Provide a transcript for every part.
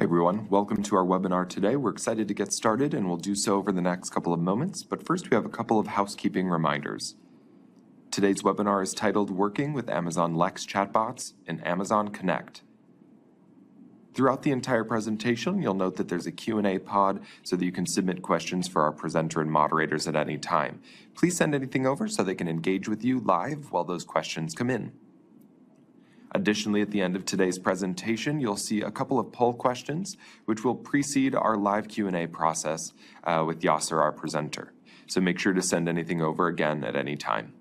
Hi everyone, welcome to our webinar today. We're excited to get started and we'll do so over the next couple of moments, but first we have a couple of housekeeping reminders. Today's webinar is titled Working with Amazon Lex Chatbots and Amazon Connect. Throughout the entire presentation, you'll note that there's a Q&A pod so that you can submit questions for our presenter and moderators at any time. Please send anything over so they can engage with you live while those questions come in. Additionally, at the end of today's presentation, you'll see a couple of poll questions, which will precede our live Q&A process with Yasser, our presenter. So make sure to send anything over again at any time.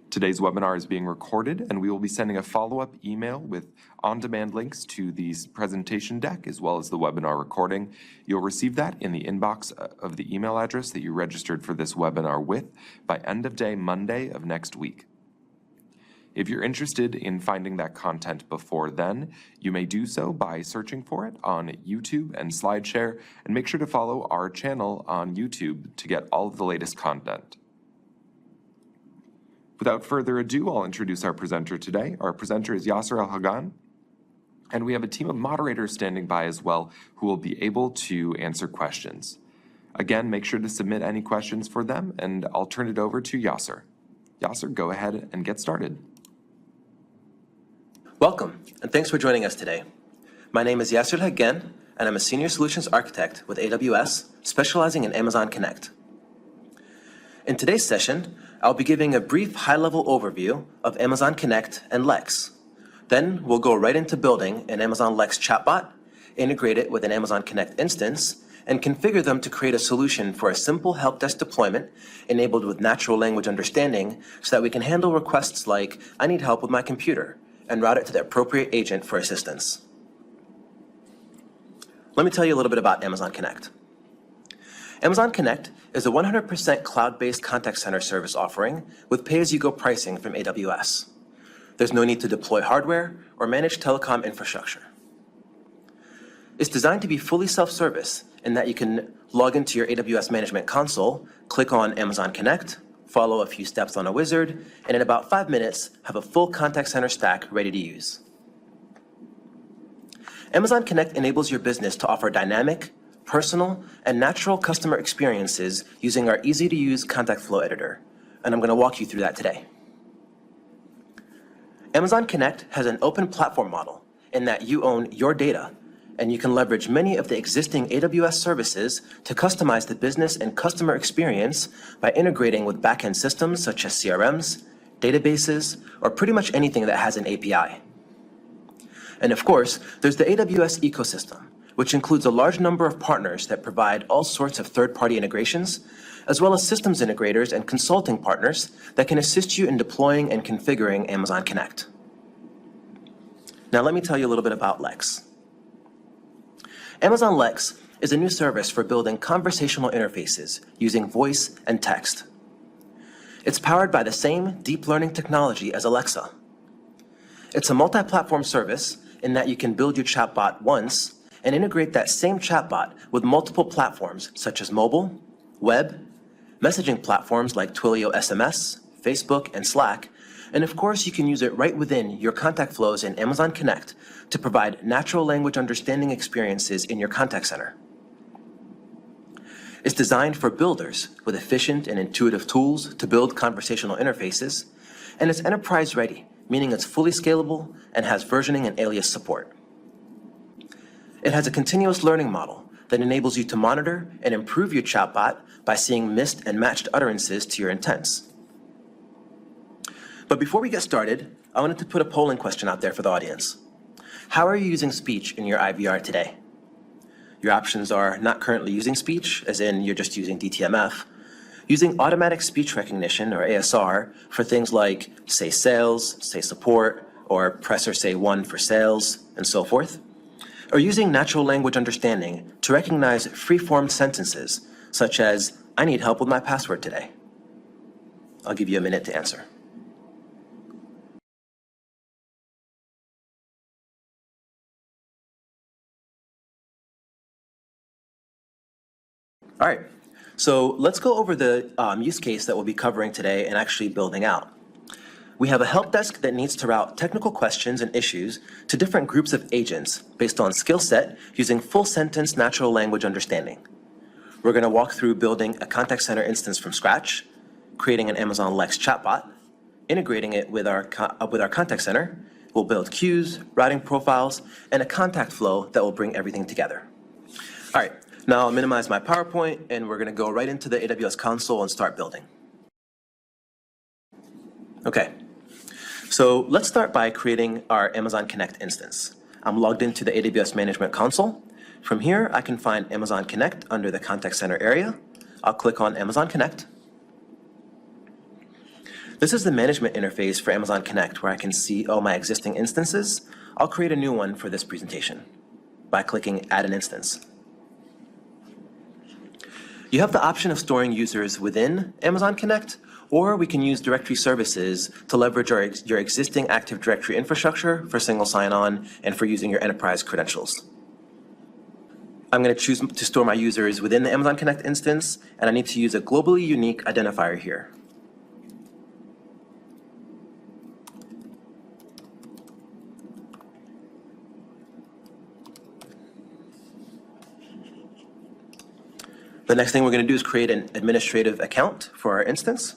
Today's webinar is being recorded, and we will be sending a follow-up email with on-demand links to the presentation deck as well as the webinar recording. You'll receive that in the inbox of the email address that you registered for this webinar with by end of day Monday of next week. If you're interested in finding that content before then, you may do so by searching for it on YouTube and SlideShare, and make sure to follow our channel on YouTube to get all of the latest content. Without further ado, I'll introduce our presenter today. Our presenter is Yasser Al-Hagan, and we have a team of moderators standing by as well who will be able to answer questions. Again, make sure to submit any questions for them, and I'll turn it over to Yasser. Yasser, go ahead and get started. Welcome, and thanks for joining us today. My name is Yasser Al-Hagan, and I'm a Senior Solutions Architect with AWS, specializing in Amazon Connect. In today's session, I'll be giving a brief high-level overview of Amazon Connect and Lex. Then we'll go right into building an Amazon Lex chatbot, integrate it with an Amazon Connect instance, and configure them to create a solution for a simple help desk deployment enabled with natural language understanding so that we can handle requests like, I need help with my computer, and route it to the appropriate agent for assistance. Let me tell you a little bit about Amazon Connect. Amazon Connect is a 100% cloud-based contact center service offering with pay-as-you-go pricing from AWS. There's no need to deploy hardware or manage telecom infrastructure. It's designed to be fully self-service in that you can log into your AWS Management Console, click on Amazon Connect, follow a few steps on a wizard, and in about 5 minutes, have a full contact center stack ready to use. Amazon Connect enables your business to offer dynamic, personal, and natural customer experiences using our easy-to-use contact flow editor, and I'm going to walk you through that today. Amazon Connect has an open platform model in that you own your data, and you can leverage many of the existing AWS services to customize the business and customer experience by integrating with backend systems such as CRMs, databases, or pretty much anything that has an API. And of course, there's the AWS ecosystem, which includes a large number of partners that provide all sorts of third-party integrations, as well as systems integrators and consulting partners that can assist you in deploying and configuring Amazon Connect. Now let me tell you a little bit about Lex. Amazon Lex is a new service for building conversational interfaces using voice and text. It's powered by the same deep learning technology as Alexa. It's a multi-platform service in that you can build your chatbot once and integrate that same chatbot with multiple platforms such as mobile, web, messaging platforms like Twilio SMS, Facebook, and Slack, and of course you can use it right within your contact flows in Amazon Connect to provide natural language understanding experiences in your contact center. It's designed for builders with efficient and intuitive tools to build conversational interfaces, and it's enterprise ready, meaning it's fully scalable and has versioning and alias support. It has a continuous learning model that enables you to monitor and improve your chatbot by seeing missed and matched utterances to your intents. But before we get started, I wanted to put a polling question out there for the audience. How are you using speech in your IVR today? Your options are not currently using speech, as in you're just using DTMF, using automatic speech recognition, or ASR, for things like say sales, say support, or press or say 1 for sales, and so forth, or using natural language understanding to recognize free-formed sentences, such as, I need help with my password today. I'll give you a minute to answer. All right, so let's go over the use case that we'll be covering today and actually building out. We have a help desk that needs to route technical questions and issues to different groups of agents based on skill set using full sentence natural language understanding. We're going to walk through building a contact center instance from scratch, creating an Amazon Lex chatbot, integrating it with our contact center. We'll build queues, routing profiles, and a contact flow that will bring everything together. All right, now I'll minimize my PowerPoint, and we're going to go right into the AWS console and start building. Okay, so let's start by creating our Amazon Connect instance. I'm logged into the AWS Management Console. From here, I can find Amazon Connect under the Contact Center area. I'll click on Amazon Connect. This is the management interface for Amazon Connect, where I can see all my existing instances. I'll create a new one for this presentation by clicking Add an Instance. You have the option of storing users within Amazon Connect, or we can use directory services to leverage your existing Active Directory infrastructure for single sign-on and for using your enterprise credentials. I'm going to choose to store my users within the Amazon Connect instance, and I need to use a globally unique identifier here. The next thing we're going to do is create an administrative account for our instance.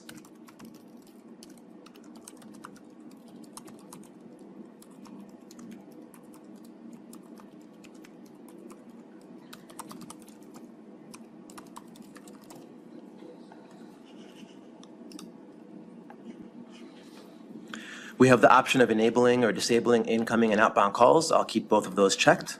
We have the option of enabling or disabling incoming and outbound calls. I'll keep both of those checked.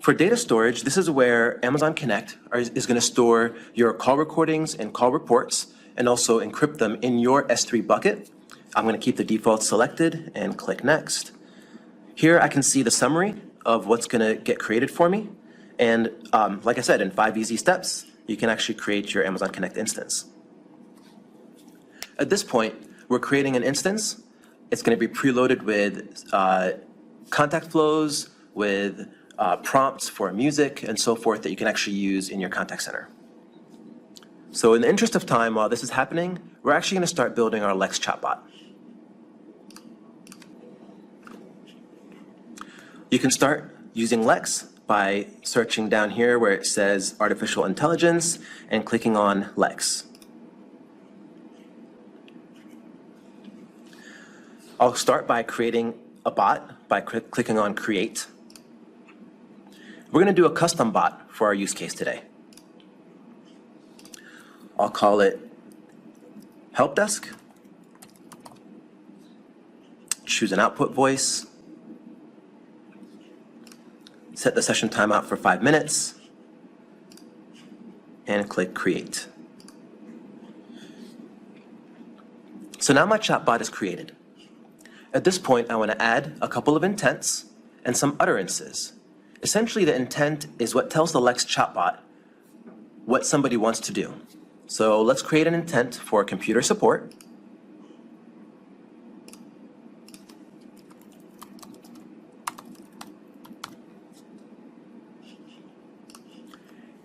For data storage, this is where Amazon Connect is going to store your call recordings and call reports and also encrypt them in your S3 bucket. I'm going to keep the default selected and click Next. Here I can see the summary of what's going to get created for me. And like I said, in 5 easy steps, you can actually create your Amazon Connect instance. At this point, we're creating an instance. It's going to be preloaded with contact flows, with prompts for music and so forth that you can actually use in your contact center. So in the interest of time, while this is happening, we're actually going to start building our Lex chatbot. You can start using Lex by searching down here where it says artificial intelligence and clicking on Lex. I'll start by creating a bot by clicking on Create. We're going to do a custom bot for our use case today. I'll call it Help Desk. Choose an output voice. Set the session timeout for 5 minutes. And click Create. So now my chatbot is created. At this point, I want to add a couple of intents and some utterances. Essentially, the intent is what tells the Lex chatbot what somebody wants to do. So let's create an intent for computer support.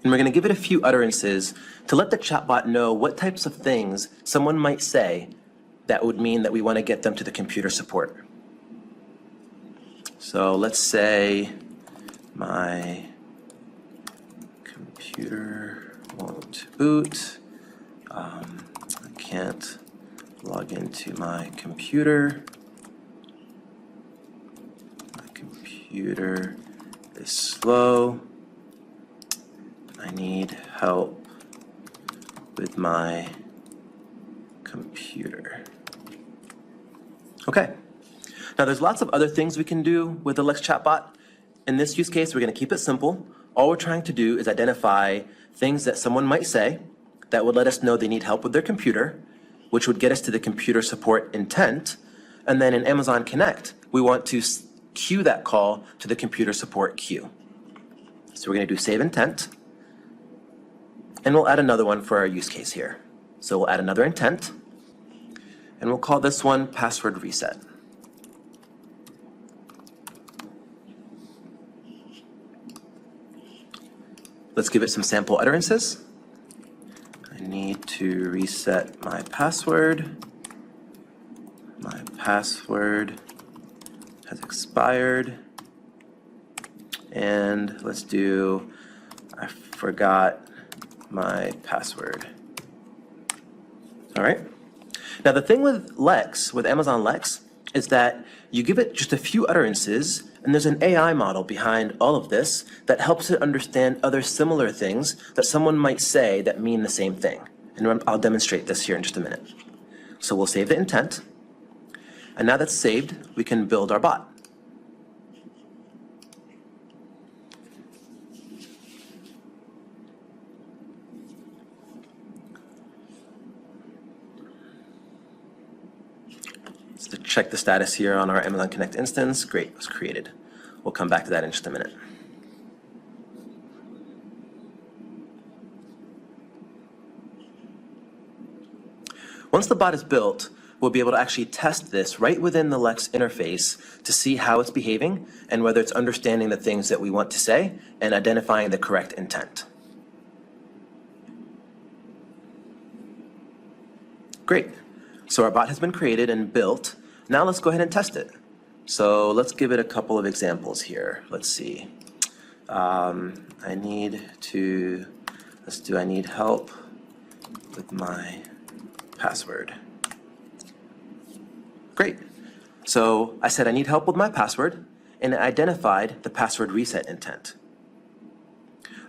And we're going to give it a few utterances to let the chatbot know what types of things someone might say that would mean that we want to get them to the computer support. So let's say my computer won't boot. I can't log into my computer. My computer is slow. I need help with my computer. Okay. Now there's lots of other things we can do with the Lex chatbot. In this use case, we're going to keep it simple. All we're trying to do is identify things that someone might say that would let us know they need help with their computer, which would get us to the computer support intent. And then in Amazon Connect, we want to queue that call to the computer support queue. So we're going to do save intent. And we'll add another one for our use case here. So we'll add another intent. And we'll call this one password reset. Let's give it some sample utterances. I need to reset my password. password has expired. And let's do, I forgot my password. All right. Now the thing with Lex, with Amazon Lex, is that you give it just a few utterances, and there's an AI model behind all of this that helps it understand other similar things that someone might say that mean the same thing. And I'll demonstrate this here in just a minute. So we'll save the intent. And now that's saved, we can build our bot. To check the status here on our Amazon Connect instance. Great, it was created. We'll come back to that in just a minute. Once the bot is built, we'll be able to actually test this right within the Lex interface to see how it's behaving and whether it's understanding the things that we want to say and identifying the correct intent. Great. So our bot has been created and built. Now let's go ahead and test it. So let's give it a couple of examples here. Let's see. I need help with my password. Great. So I said I need help with my password, and it identified the password reset intent.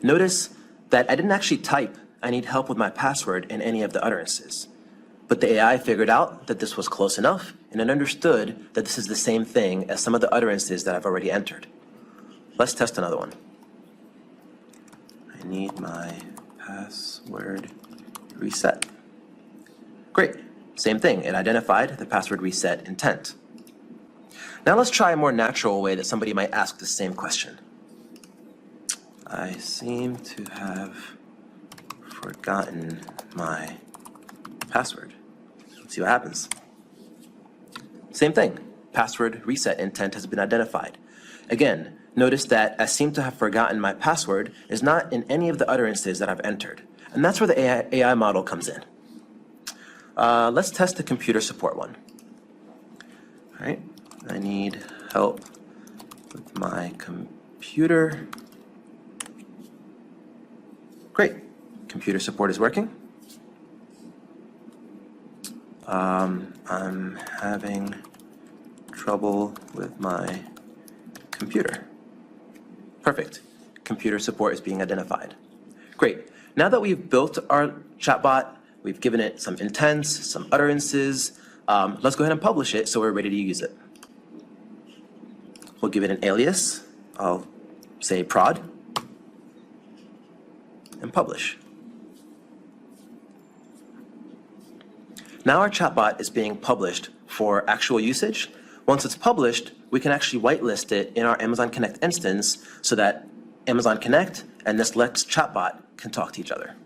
Notice that I didn't actually type I need help with my password in any of the utterances. But the AI figured out that this was close enough, and it understood that this is the same thing as some of the utterances that I've already entered. Let's test another one. I need my password reset. Great. Same thing. It identified the password reset intent. Now let's try a more natural way that somebody might ask the same question. I seem to have forgotten my password. Let's see what happens. Same thing. Password reset intent has been identified. Again, notice that I seem to have forgotten my password is not in any of the utterances that I've entered. And that's where the AI model comes in. Let's test the computer support one. All right. I need help with my computer. Great. Computer support is working. I'm having trouble with my computer. Perfect. Computer support is being identified. Great. Now that we've built our chatbot, we've given it some intents, some utterances, let's go ahead and publish it so we're ready to use it. We'll give it an alias. I'll say prod and publish. Now our chatbot is being published for actual usage. Once it's published, we can actually whitelist it in our Amazon Connect instance so that Amazon Connect and this Lex chatbot can talk to each other.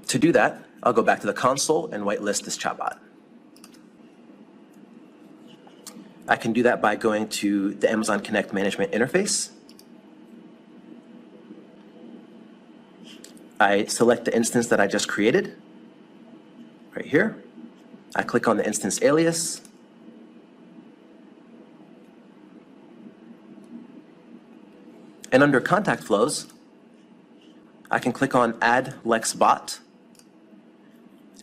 To do that, I'll go back to the console and whitelist this chatbot. I can do that by going to the Amazon Connect management interface. I select the instance that I just created, right here. I click on the instance alias. And under contact flows, I can click on Add Lex Bot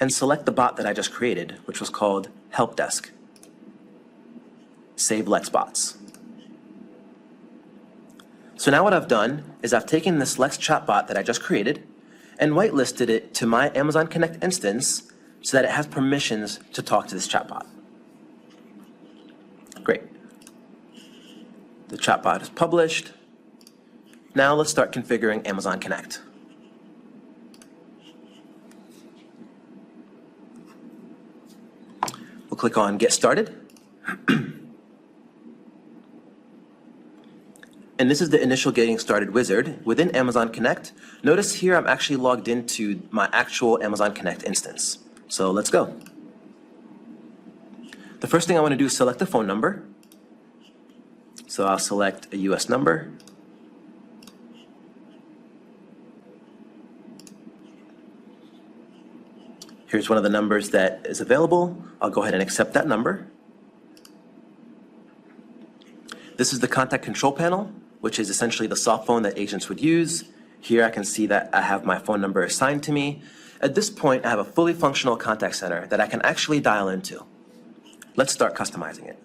and select the bot that I just created, which was called Help Desk. Save Lex Bots. So now what I've done is I've taken this Lex chatbot that I just created and whitelisted it to my Amazon Connect instance so that it has permissions to talk to this chatbot. Great. The chatbot is published. Now let's start configuring Amazon Connect. We'll click on Get Started. And this is the initial getting started wizard within Amazon Connect. Notice here I'm actually logged into my actual Amazon Connect instance. So let's go. The first thing I want to do is select a phone number. So I'll select a US number. Here's one of the numbers that is available. I'll go ahead and accept that number. This is the contact control panel, which is essentially the soft phone that agents would use. Here I can see that I have my phone number assigned to me. At this point, I have a fully functional contact center that I can actually dial into. Let's start customizing it.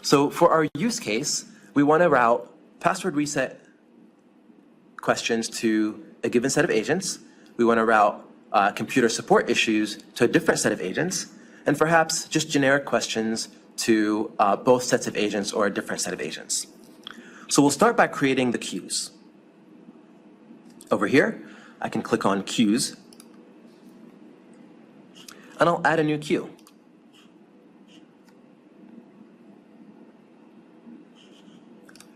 So for our use case, we want to route password reset questions to a given set of agents. We want to route computer support issues to a different set of agents, and perhaps just generic questions to both sets of agents or a different set of agents. So we'll start by creating the queues. Over here, I can click on queues, and I'll add a new queue.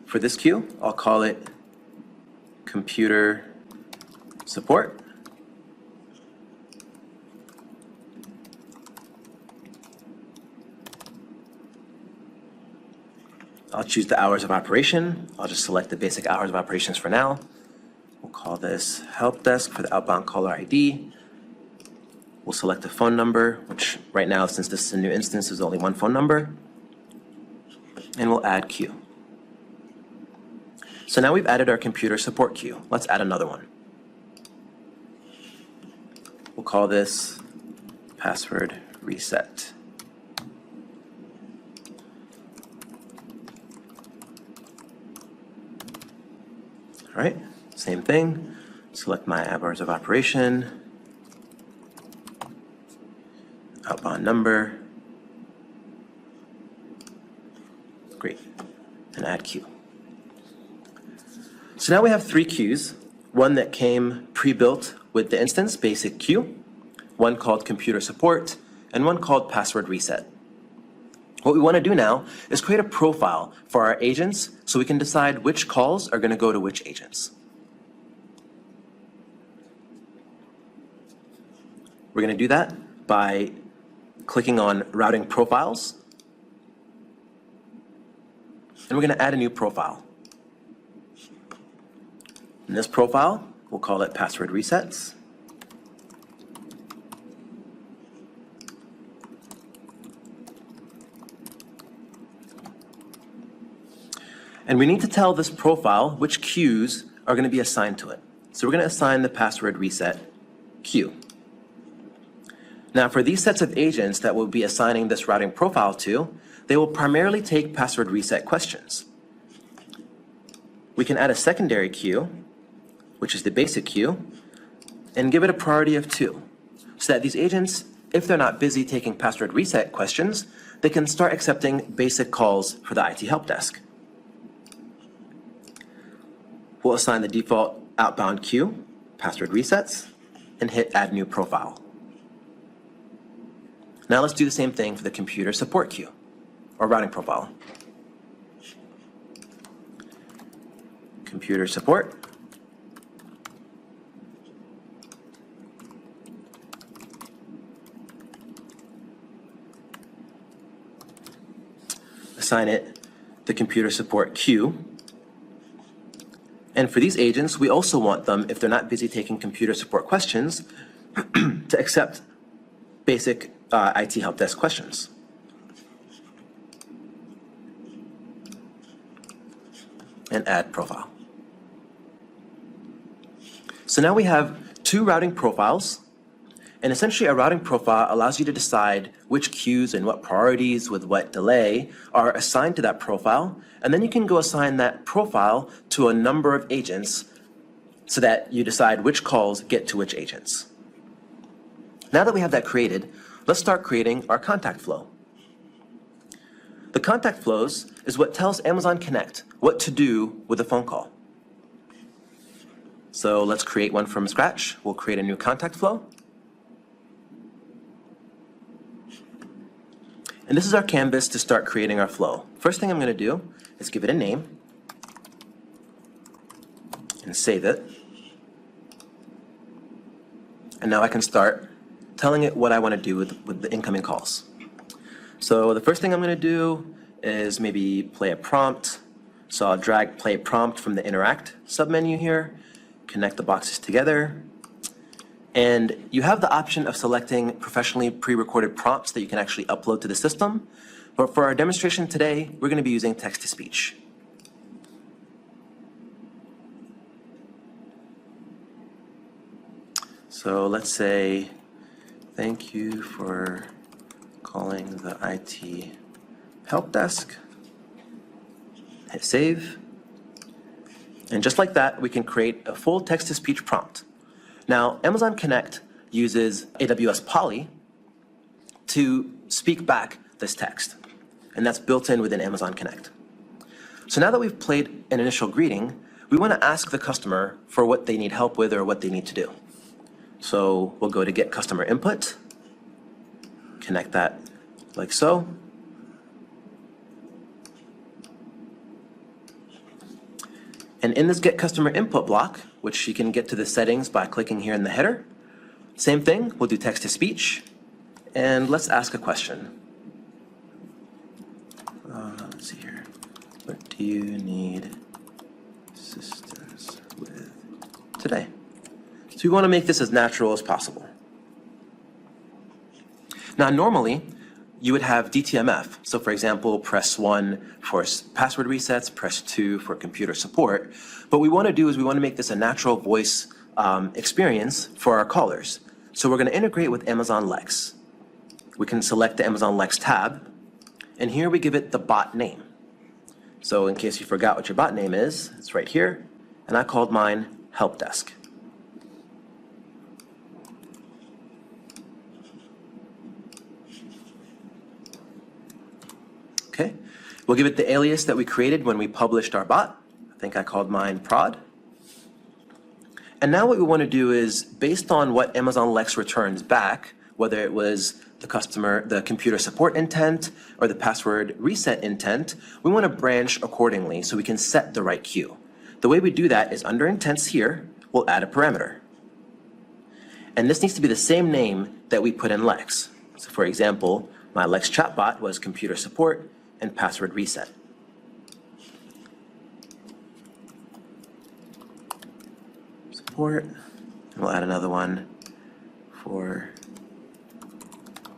For this queue, I'll call it computer support. I'll choose the hours of operation. I'll just select the basic hours of operations for now. We'll call this help desk for the outbound caller ID. We'll select the phone number, which right now, since this is a new instance, is only one phone number. And we'll add queue. So now we've added our computer support queue. Let's add another one. We'll call this password reset. All right, same thing. Select my hours of operation, outbound number. Great, and add queue. So now we have three queues, one that came pre-built with the instance basic queue, one called computer support, and one called password reset. What we want to do now is create a profile for our agents so we can decide which calls are going to go to which agents. We're going to do that by clicking on Routing Profiles, and we're going to add a new profile. In this profile, we'll call it Password Resets. And we need to tell this profile which queues are going to be assigned to it. So we're going to assign the password reset queue. Now for these sets of agents that we'll be assigning this routing profile to, they will primarily take password reset questions. We can add a secondary queue, which is the basic queue, and give it a priority of 2, so that these agents, if they're not busy taking password reset questions, they can start accepting basic calls for the IT help desk. We'll assign the default outbound queue, password resets, and hit Add New Profile. Now let's do the same thing for the computer support queue, or routing profile. Computer support. Assign it the computer support queue. And for these agents, we also want them, if they're not busy taking computer support questions, to accept basic IT help desk questions. And add profile. So now we have 2 routing profiles. And essentially, a routing profile allows you to decide which queues and what priorities with what delay are assigned to that profile. And then you can go assign that profile to a number of agents so that you decide which calls get to which agents. Now that we have that created, let's start creating our contact flow. The contact flows is what tells Amazon Connect what to do with a phone call. So let's create one from scratch. We'll create a new contact flow. And this is our canvas to start creating our flow. First thing I'm going to do is give it a name and save it. And now I can start telling it what I want to do with the incoming calls. So the first thing I'm going to do is maybe play a prompt. So I'll drag play prompt from the interact submenu here, connect the boxes together, And you have the option of selecting professionally pre-recorded prompts that you can actually upload to the system. But for our demonstration today, we're going to be using text-to-speech. So let's say, thank you for calling the IT help desk. Hit save. And just like that, we can create a full text-to-speech prompt. Now, Amazon Connect uses AWS Poly to speak back this text, and that's built in within Amazon Connect. So now that we've played an initial greeting, we want to ask the customer for what they need help with or what they need to do. So we'll go to Get Customer Input, connect that like so. And in this Get Customer Input block, which you can get to the settings by clicking here in the header, same thing, we'll do text-to-speech, and let's ask a question. Let's see here. What do you need assistance with today? So we want to make this as natural as possible. Now, normally, you would have DTMF. So for example, press 1 for password resets, press 2 for computer support. But what we want to do is we want to make this a natural voice experience for our callers. So we're going to integrate with Amazon Lex. We can select the Amazon Lex tab, and here we give it the bot name. So in case you forgot what your bot name is, it's right here, and I called mine Help Desk. Okay, we'll give it the alias that we created when we published our bot. I think I called mine prod. And now what we want to do is, based on what Amazon Lex returns back, whether it was the computer support intent or the password reset intent, we want to branch accordingly so we can set the right queue. The way we do that is under intents here, we'll add a parameter. And this needs to be the same name that we put in Lex. So for example, my Lex chatbot was computer support and password reset. Support, and we'll add another one for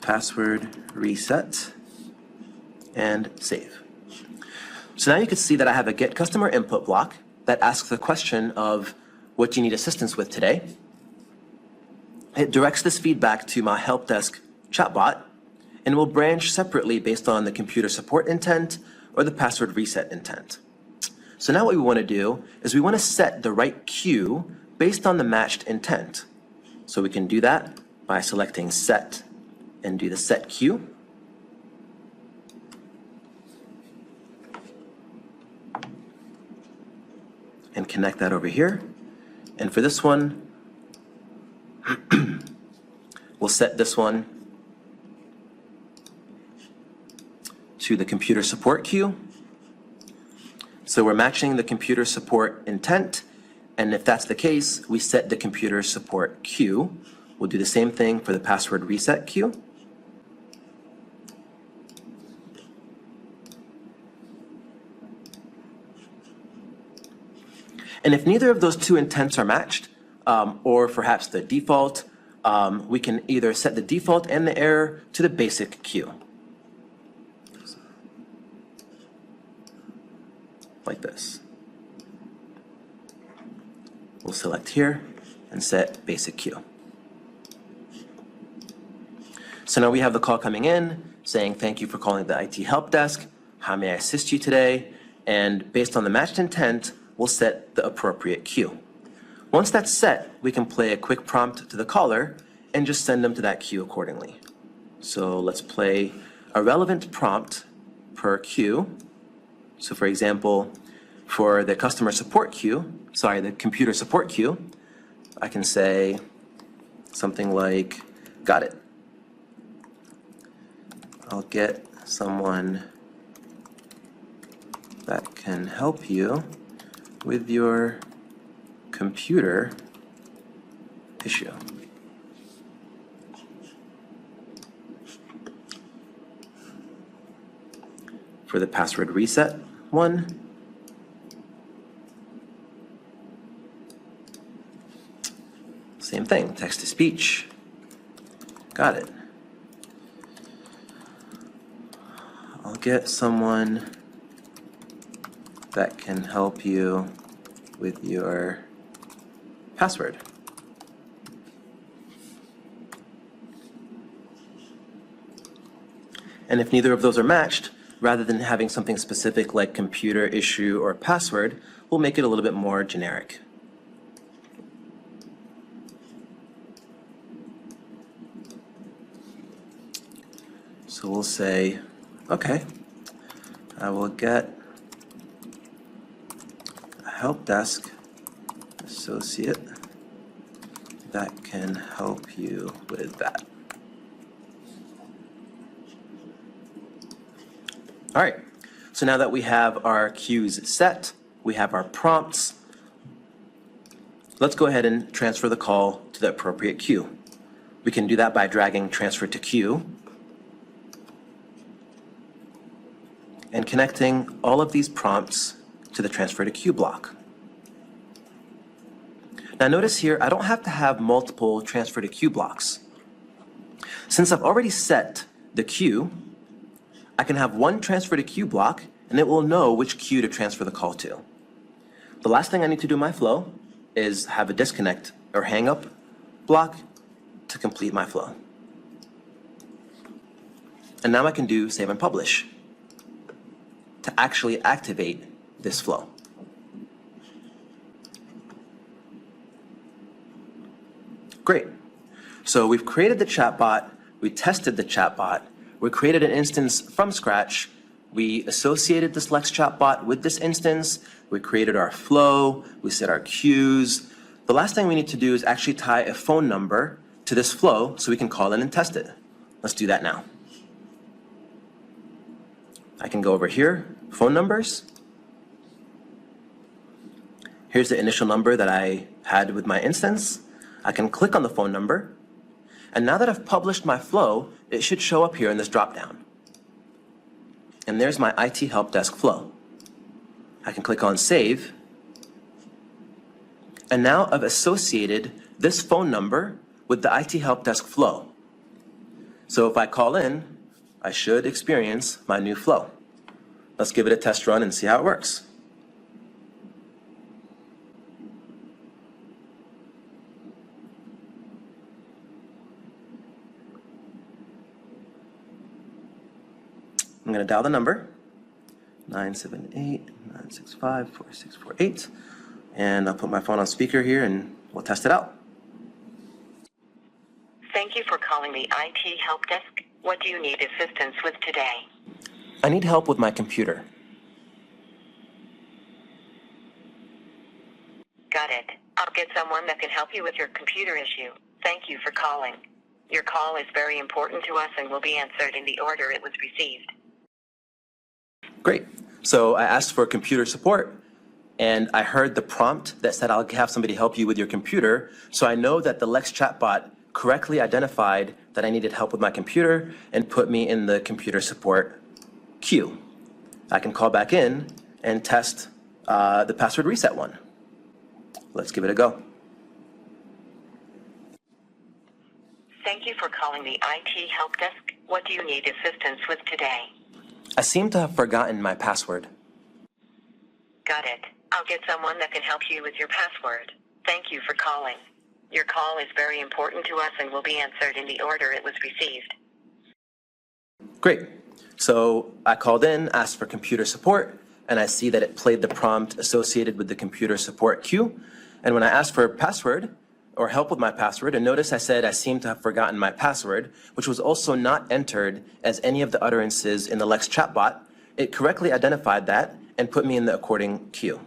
password reset and save. So now you can see that I have a Get Customer Input block that asks the question of what do you need assistance with today. It directs this feedback to my help desk chatbot, and will branch separately based on the computer support intent or the password reset intent. So now what we want to do is we want to set the right queue based on the matched intent. So we can do that by selecting Set and do the Set Queue. And connect that over here. And for this one, we'll set this one to the computer support queue. So we're matching the computer support intent, and if that's the case, we set the computer support queue. We'll do the same thing for the password reset queue. And if neither of those two intents are matched, or perhaps the default, we can either set the default and the error to the basic queue. Like this. We'll select here and set basic queue. So now we have the call coming in saying, thank you for calling the IT help desk. How may I assist you today? And based on the matched intent, we'll set the appropriate queue. Once that's set, we can play a quick prompt to the caller and just send them to that queue accordingly. So let's play a relevant prompt per queue. So for example, for the customer support queue, the computer support queue, I can say something like, got it. I'll get someone that can help you with your computer issue. For the password reset one, Same thing, text-to-speech. Got it. I'll get someone that can help you with your password. And if neither of those are matched, rather than having something specific like computer issue or password, we'll make it a little bit more generic. So we'll say, okay, I will get a help desk associate that can help you with that. All right, so now that we have our queues set, we have our prompts, let's go ahead and transfer the call to the appropriate queue. We can do that by dragging transfer to queue and connecting all of these prompts to the transfer to queue block. Now notice here, I don't have to have multiple transfer to queue blocks. Since I've already set the queue, I can have one transfer to queue block and it will know which queue to transfer the call to. The last thing I need to do in my flow is have a disconnect or hang up block to complete my flow. And now I can do save and publish to actually activate this flow. Great. So we've created the chatbot, we tested the chatbot, we created an instance from scratch, we associated this Lex chatbot with this instance, we created our flow, we set our queues. The last thing we need to do is actually tie a phone number to this flow so we can call in and test it. Let's do that now. I can go over here, phone numbers. Here's the initial number that I had with my instance. I can click on the phone number. And now that I've published my flow, it should show up here in this dropdown. And there's my IT help desk flow. I can click on save. And now I've associated this phone number with the IT help desk flow. So if I call in, I should experience my new flow. Let's give it a test run and see how it works. I'm going to dial the number, 978-965-4648, and I'll put my phone on speaker here and we'll test it out. Thank you for calling the IT help desk. What do you need assistance with today? I need help with my computer. Got it. I'll get someone that can help you with your computer issue. Thank you for calling. Your call is very important to us and will be answered in the order it was received. Great. So I asked for computer support and I heard the prompt that said I'll have somebody help you with your computer. So I know that the Lex chatbot correctly identified that I needed help with my computer and put me in the computer support queue. I can call back in and test the password reset one. Let's give it a go. Thank you for calling the IT help desk. What do you need assistance with today? I seem to have forgotten my password. Got it. I'll get someone that can help you with your password. Thank you for calling. Your call is very important to us and will be answered in the order it was received. Great. So I called in, asked for computer support, and I see that it played the prompt associated with the computer support queue. And when I asked for a password or help with my password, and notice I said I seem to have forgotten my password, which was also not entered as any of the utterances in the Lex chatbot, it correctly identified that and put me in the according queue.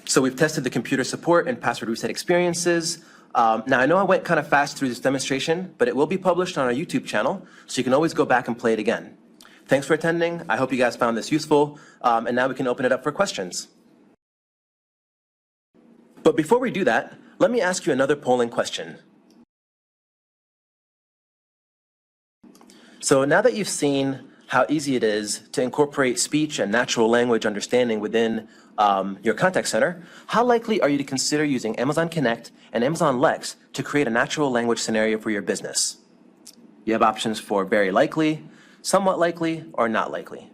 So we've tested the computer support and password reset experiences. Now I know I went kind of fast through this demonstration, but it will be published on our YouTube channel, so you can always go back and play it again. Thanks for attending. I hope you guys found this useful, and now we can open it up for questions. But before we do that, let me ask you another polling question. So now that you've seen how easy it is to incorporate speech and natural language understanding within your contact center, how likely are you to consider using Amazon Connect and Amazon Lex to create a natural language scenario for your business? You have options for very likely, somewhat likely, or not likely.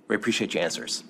We appreciate your answers.